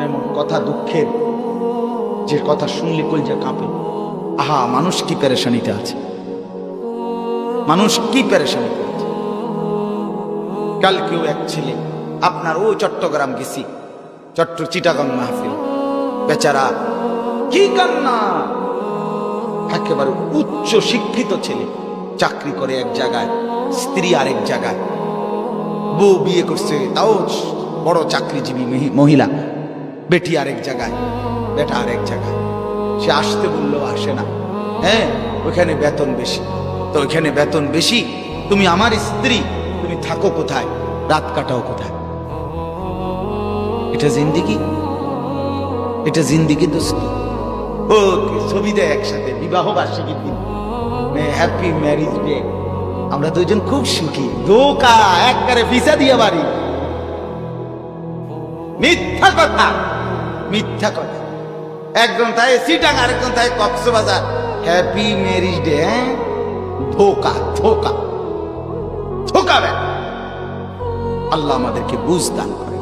এমন কথা দুঃখের, যে কথা শুনলে কলজা কাঁপে। আহা, মানুষ কি পেরেশানিতে আছে, মানুষ কি পেরেশানিতে আছে। কালকেও এক ছেলে আপনার ওই চট্টগ্রাম গেছি, চিটাগাং মাহফিল, বেচারা কি কান্না, একেবারে উচ্চ শিক্ষিত ছেলে, চাকরি করে এক জায়গায়, স্ত্রী আরেক জায়গায়, বউ বিয়ে করছে তাও বড় চাকরিজীবী মহিলা, বেটি আরেক জায়গায়, বেটা আরেক জায়গায়। সে আসতে বললো আসে না। হ্যাঁ, ওইখানে বেতন বেশি। তো ওইখানে বেতন বেশি, তুমি আমার স্ত্রী, তুমি থাকো কোথায়, রাত কাটাও কোথায়? এটা জিন্দিগি, এটা জিন্দিগি দোস্ত। ওকে, ছবি দেয় একসাথে, বিবাহ বার্ষিকীর দিন, হ্যাপি ম্যারিজ ডে, আমরা দুইজন খুব সুখী। ধোকা, একবারে ভিসা দিয়ে বাড়ি। মিথ্যা কথা, মিথ্যা কথা। একজন তাই চিটাং, আরেকজন তাই কক্সবাজার, হ্যাপি ম্যারিজ ডে। ধোকা, ধোকা, ধোকা। আল্লাহ আমাদেরকে বুঝ দান করে।